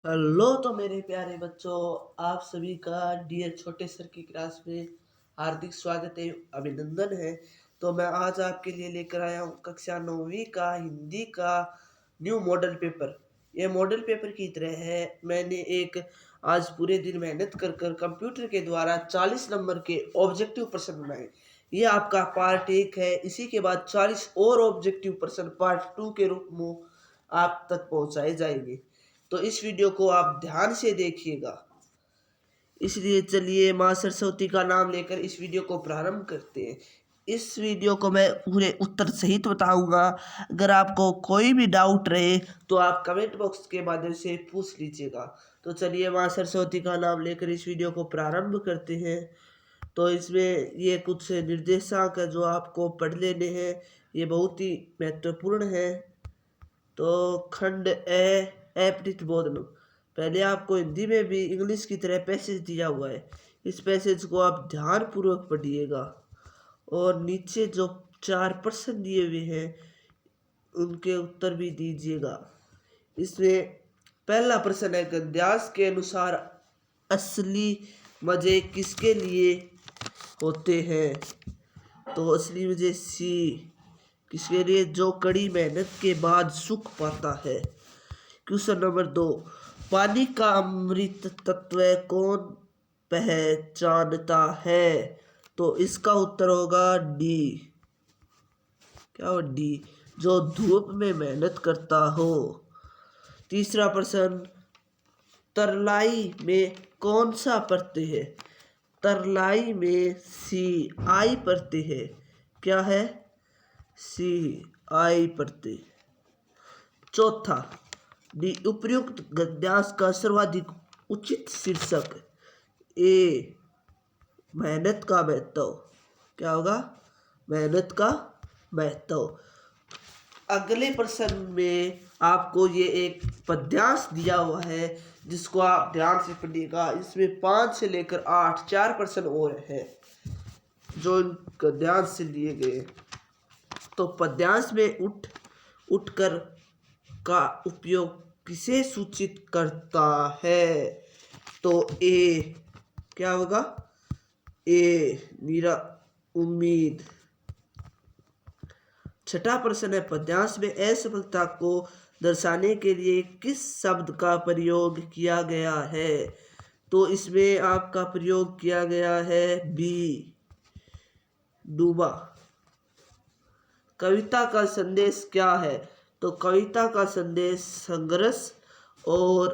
Hello तो मेरे प्यारे बच्चों, आप सभी का डियर छोटे सर की क्लास में हार्दिक स्वागत है, अभिनंदन है। तो मैं आज आपके लिए लेकर आया हूँ कक्षा 9वीं का हिंदी का न्यू मॉडल पेपर। ये मॉडल पेपर की तरह है। मैंने एक आज पूरे दिन मेहनत कर कर कंप्यूटर के द्वारा 40 नंबर के ऑब्जेक्टिव प्रश्न बनाए। ये आपका पार्ट 1 है। इसी के बाद 40 और ऑब्जेक्टिव प्रश्न पार्ट 2 के रूप में आप तक पहुंचाए जाएंगे। तो इस वीडियो को आप ध्यान से देखिएगा। इसलिए चलिए माँ सरस्वती का नाम लेकर इस वीडियो को प्रारंभ करते हैं। इस वीडियो को मैं पूरे उत्तर सहित बताऊंगा। अगर आपको कोई भी डाउट रहे तो आप कमेंट बॉक्स के माध्यम से पूछ लीजिएगा। तो चलिए माँ सरस्वती का नाम लेकर इस वीडियो को प्रारंभ करते हैं। तो इसमें ये कुछ निर्देशांक है जो आपको पढ़ लेने हैं। ये बहुत ही महत्वपूर्ण है। तो खंड अपठित बोधन, पहले आपको हिंदी में भी इंग्लिश की तरह पैसेज दिया हुआ है। इस पैसेज को आप ध्यान पूर्वक पढ़िएगा और नीचे जो 4 प्रश्न दिए हुए हैं उनके उत्तर भी दीजिएगा। इसमें पहला प्रश्न है, गद्यांश के अनुसार असली मजे किसके लिए होते हैं? तो असली मजे सी किसके लिए? जो कड़ी मेहनत के बाद सुख पाता है। क्वेश्चन नंबर 2, पानी का अमृत तत्व कौन पहचानता है? तो इसका उत्तर होगा डी। क्या हो? डी, जो धूप में मेहनत करता हो। तीसरा प्रश्न, तरलाई में कौन सा पढ़ते हैं? तरलाई में सी आई पढ़ते हैं। क्या है? सी आई पढ़ते। चौथा, उपर्युक्त गद्यांश का सर्वाधिक उचित शीर्षक। ए, मेहनत का महत्व। क्या होगा? मेहनत का महत्व। अगले प्रश्न में आपको ये एक पद्यांश दिया हुआ है जिसको आप ध्यान से पढ़िएगा। इसमें 5 से लेकर 8 4 प्रश्न और हैं जो गद्यांश से लिए गए। तो पद्यांश में उठकर का उपयोग किसे सूचित करता है? तो ए, क्या होगा? ए, मेरा उम्मीद। छठा प्रश्न है, पद्यांश में असफलता को दर्शाने के लिए किस शब्द का प्रयोग किया गया है? तो इसमें आपका प्रयोग किया गया है बी, डूबा। कविता का संदेश क्या है? तो कविता का संदेश संघर्ष और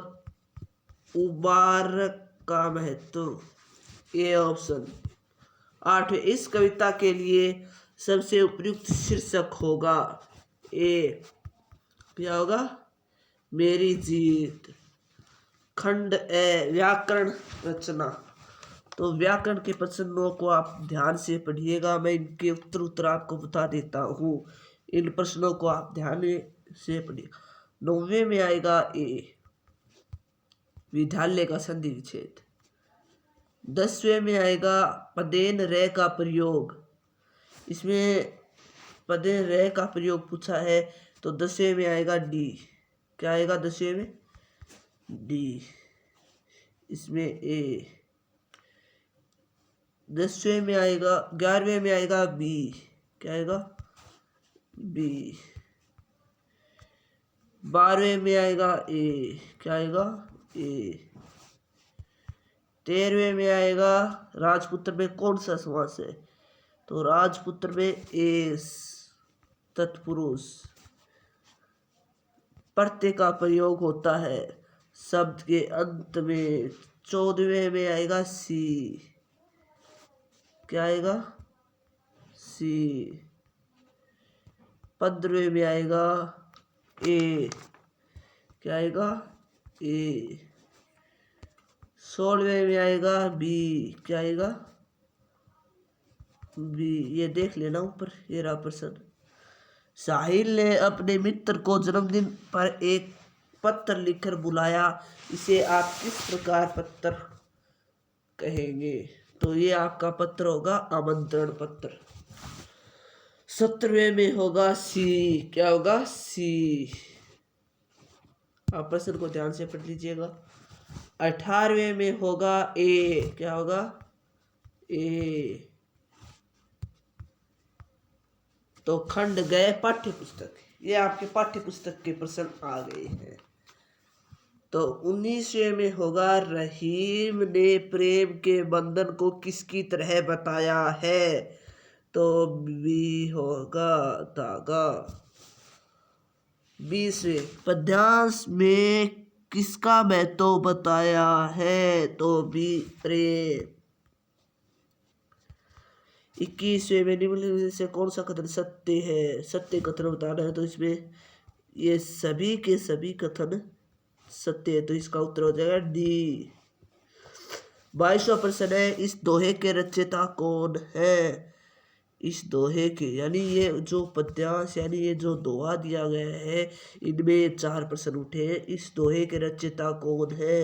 उबार का महत्व। A option. 8, इस कविता के लिए सबसे उपयुक्त शीर्षक होगा ए, क्या होगा? मेरी जीत। खंड ए, व्याकरण रचना। तो व्याकरण के प्रश्नों को आप ध्यान से पढ़िएगा। मैं इनके उत्तर आपको बता देता हूँ। इन प्रश्नों को आप ध्यान से पढ़िएगा। 9वें में आएगा ए, विद्यालय का संधि विच्छेद। 10वें में आएगा पदेन रे का प्रयोग। इसमें पदेन रे का प्रयोग पूछा है। तो 10वें में आएगा डी। क्या आएगा 10वें में? डी। इसमें ए। 10वें में आएगा, 11वें में आएगा बी। क्या आएगा? बी। 12वें में आएगा ए। क्या आएगा? ए। 13वें में आएगा राजपुत्र में कौन सा समास है? तो राजपुत्र में एस, तत्पुरुष। प्रत्यय का प्रयोग होता है शब्द के अंत में। 14वें में आएगा सी। क्या आएगा? सी। 15वें में आएगा ए। क्या आएगा? ए। 16वें में आएगा बी। क्या आएगा? बी। ये देख लेना ऊपर, ये रहा प्रश्न। साहिल ने अपने मित्र को जन्मदिन पर एक पत्र लिखकर बुलाया। इसे आप किस प्रकार पत्र कहेंगे? तो ये आपका पत्र होगा आमंत्रण पत्र। 17वें में होगा सी। क्या होगा? सी, आप प्रश्न को ध्यान से पढ़ लीजिएगा। 18वें में होगा ए, क्या होगा ए। तो खंड गए पाठ्य पुस्तक, ये आपके पाठ्य पुस्तक के प्रश्न आ गए हैं। तो 19वें में होगा रहीम ने प्रेम के बंधन को किसकी तरह बताया है। तो बी होगा धागा। 20वें पद्यांश में किसका महत्व बताया है। तो बी प्रेम। 21वें में निम्नलिखित से कौन सा कथन सत्य है। सत्य कथन बताना है, तो इसमें ये सभी के सभी कथन सत्य है, तो इसका उत्तर हो जाएगा डी। 22वां प्रश्न है, इस दोहे के रचयिता कौन है। इस दोहे के यानी ये जो पद्यांश यानी ये जो दोहा दिया गया है, इनमें 4 प्रश्न उठे। इस दोहे के रचयिता कौन है।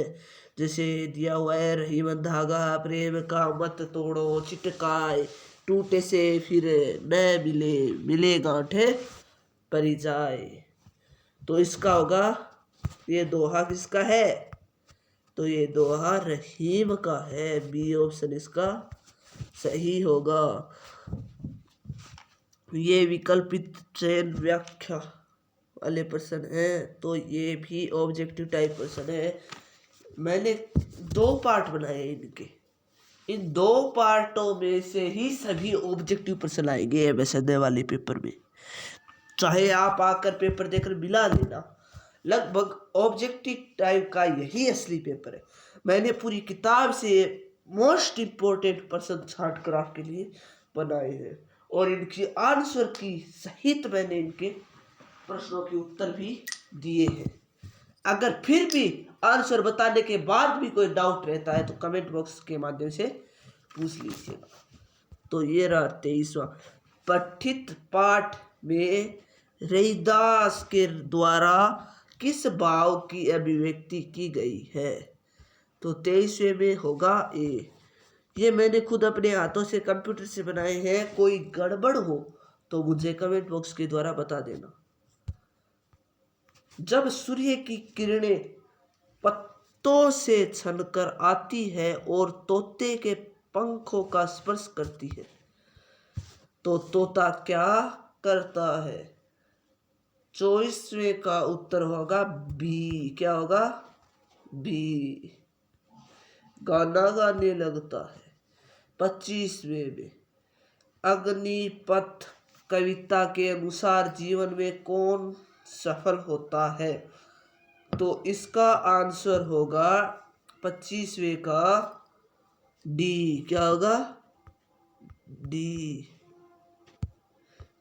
जैसे दिया हुआ है, रहीम धागा प्रेम का मत तोड़ो, चिटकाए टूटे से फिर न मिले, मिले गांठे परी जाए। तो इसका होगा, ये दोहा किसका है। तो ये दोहा रहीम का है। बी ऑप्शन इसका सही होगा। ये विकल्पित चयन व्याख्या वाले प्रश्न है, तो ये भी ऑब्जेक्टिव टाइप प्रश्न है। मैंने 2 पार्ट बनाए इनके, इन 2 पार्टों में से ही सभी ऑब्जेक्टिव प्रश्न आएंगे एमएसएन वाले पेपर में। चाहे आप आकर पेपर देकर मिला लेना, लगभग ऑब्जेक्टिव टाइप का यही असली पेपर है। मैंने पूरी किताब से मोस्ट इम्पोर्टेंट प्रश्न छांट कर आपके लिए बनाए हैं, और इनकी आंसर की सहित मैंने इनके प्रश्नों के उत्तर भी दिए हैं। अगर फिर भी आंसर बताने के बाद भी कोई डाउट रहता है तो कमेंट बॉक्स के माध्यम से पूछ लीजिएगा। तो ये रहा 23वां। पठित पाठ में रैदास के द्वारा किस भाव की अभिव्यक्ति की गई है। तो 23वें में होगा ए। ये मैंने खुद अपने हाथों से कंप्यूटर से बनाए हैं, कोई गड़बड़ हो तो मुझे कमेंट बॉक्स के द्वारा बता देना। जब सूर्य की किरणें पत्तों से छनकर आती है और तोते के पंखों का स्पर्श करती है, तो तोता क्या करता है। 24वें का उत्तर होगा बी, क्या होगा बी, गाना गाने लगता है। 25वें में अग्निपथ कविता के अनुसार जीवन में कौन सफल होता है। तो इसका आंसर होगा 25वें का डी, क्या होगा डी।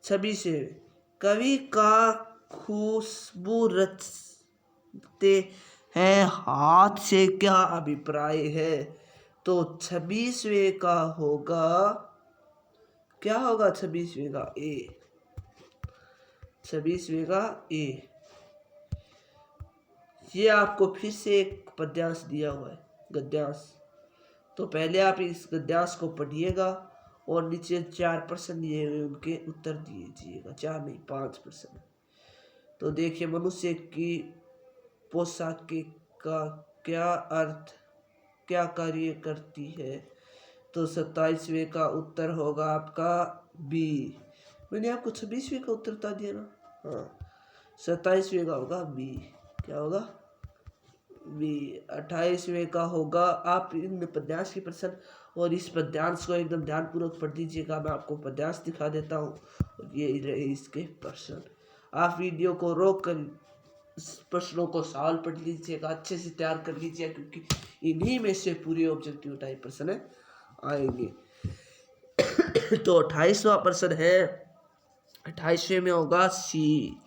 26वें कवि का खुशबू रचते हैं हाथ से क्या अभिप्राय है। तो 26वें का होगा, क्या होगा 26वें का ए, 26वें का ए। ये आपको फिर से एक पद्यांश दिया हुआ है, गद्यांश। तो पहले आप इस गद्यांश को पढ़िएगा और नीचे 4 प्रश्न दिए हुए उनके उत्तर दीजिएगा। 4 नहीं 5 प्रश्न। तो देखिए, मनुष्य की पोशाक का क्या अर्थ, क्या कार्य करती है। तो 27वें का उत्तर होगा आपका बी। मैंने आपको 26वें का उत्तर बता दिया ना। हाँ, 27वें का होगा बी, क्या होगा बी। 28वें का होगा, आप इन पद्यांश के प्रश्न और इस पद्यांश को एकदम ध्यानपूर्वक पढ़ लीजिएगा। मैं आपको पद्यांश दिखा देता हूँ और ये रहे इसके प्रश्न। आप वीडियो को रोक कर प्रश्नों को सवाल पढ़ लीजिएगा, अच्छे से तैयार कर लीजिएगा, क्योंकि इन्हीं में से पूरे ऑब्जेक्टिव टाइप प्रश्न आएंगे। तो 28वां प्रश्न है, 28वें में होगा सी,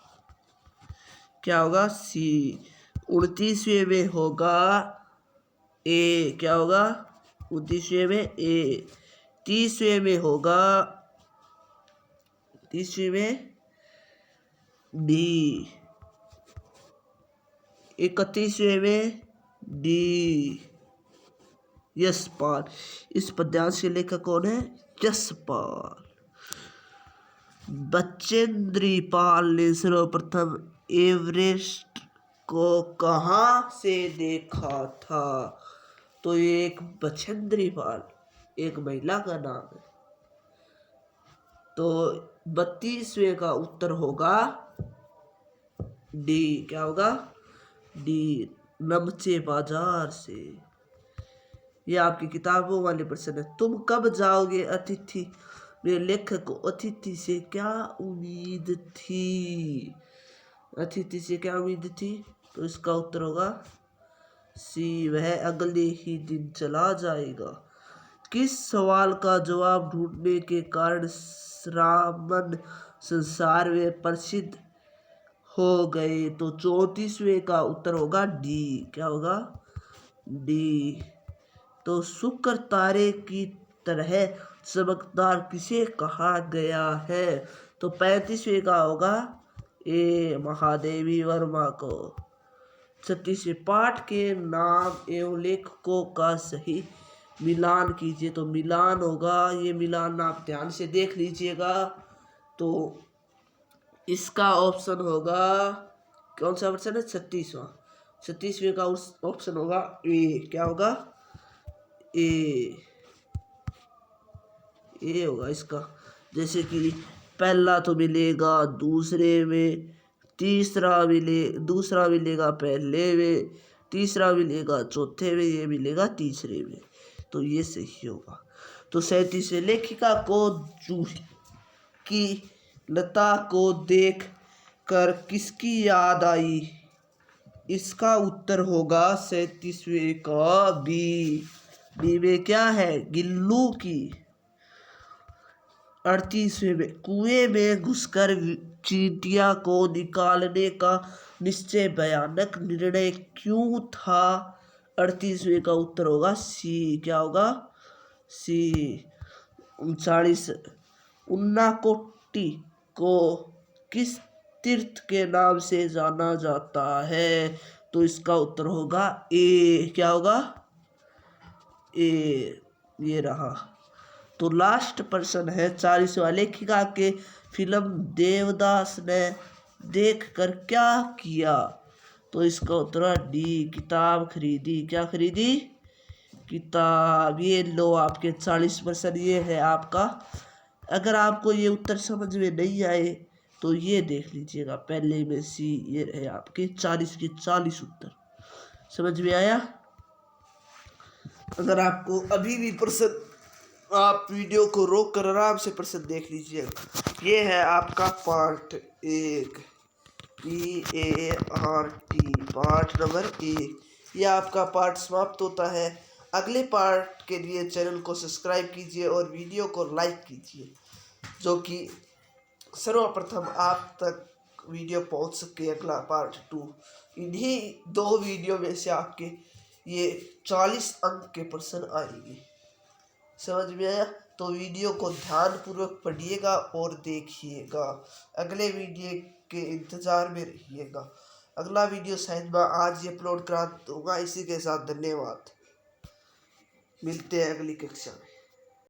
क्या होगा सी। 29वें में होगा ए, क्या होगा 29वें में ए। 30वें में होगा, 30वें में डी। 31वें में डी, यशपाल। इस पद्यांश के लेखक कौन है, यशपाल। बचेंद्री पाल ने सर्वप्रथम एवरेस्ट को कहाँ से देखा था? तो ये एक बछेंद्री पाल, एक महिला का नाम है। तो 32वें का उत्तर होगा डी। क्या होगा? डी, नमचे बाजार से। ये आपकी किताबों वाले प्रश्न है। तुम कब जाओगे अतिथि? मेरे लेखक को अतिथि से क्या उम्मीद थी? अतिथि से क्या उम्मीद थी? तो इसका उत्तर होगा सी, वह अगले ही दिन चला जाएगा। किस सवाल का जवाब ढूंढने के कारण रामन संसार में प्रसिद्ध हो गए? तो 34वें का उत्तर होगा डी। क्या होगा? डी। तो शुक्र तारे की तरह चमकदार किसे कहा गया है? तो 35वें का होगा ए, महादेवी वर्मा को। 36वें, पाठ के नाम एवं लेखकों का सही मिलान कीजिए। तो मिलान होगा, ये मिलान आप ध्यान से देख लीजिएगा। तो इसका ऑप्शन होगा, कौन सा ऑप्शन है? 36वां। 36वें का ऑप्शन होगा ए। क्या होगा? ए होगा इसका। जैसे कि पहला तो मिलेगा दूसरे में, दूसरा मिलेगा पहले में, तीसरा मिलेगा चौथे में, ये मिलेगा तीसरे में। तो ये सही होगा। तो 37वें, लेखिका को जूही की लता को देख कर किसकी याद आई? इसका उत्तर होगा 37वें का बी। बी में क्या है? गिल्लू की। 38वें में, कुएं में घुसकर चींटियां को निकालने का निश्चय भयानक निर्णय क्यों था? 38वें का उत्तर होगा सी। क्या होगा? सी। 39, उन्नाकोटी को किस तीर्थ के नाम से जाना जाता है? तो इसका उत्तर होगा ए। क्या होगा? ए, ये रहा। तो लास्ट प्रश्न है 40वां, लेखिका के फिल्म देवदास ने देखकर क्या किया? तो इसका उत्तर है डी, किताब खरीदी। क्या खरीदी? किताब। ये लो आपके 40%, ये है आपका। अगर आपको ये उत्तर समझ में नहीं आए तो ये देख लीजिएगा पहले में सी। ये रहे आपके 40 के 40 उत्तर। समझ में आया? अगर आपको अभी भी प्रश्न, आप वीडियो को रोक कर आराम से प्रश्न देख लीजिएगा। ये है आपका पार्ट 1, PART, पार्ट नंबर 1। ये आपका पार्ट समाप्त होता है। अगले पार्ट के लिए चैनल को सब्सक्राइब कीजिए और वीडियो को लाइक कीजिए, जो कि सर्वप्रथम आप तक वीडियो पहुंच सके। अगला पार्ट 2, इन्हीं 2 वीडियो में से आपके ये 40 अंक के प्रश्न आएंगे। समझ में आया? तो वीडियो को ध्यानपूर्वक पढ़िएगा और देखिएगा। अगले वीडियो के इंतज़ार में रहिएगा। अगला वीडियो शायद मैं आज ही अपलोड करा दूँगा। इसी के साथ धन्यवाद। मिलते हैं अगली कक्षा में।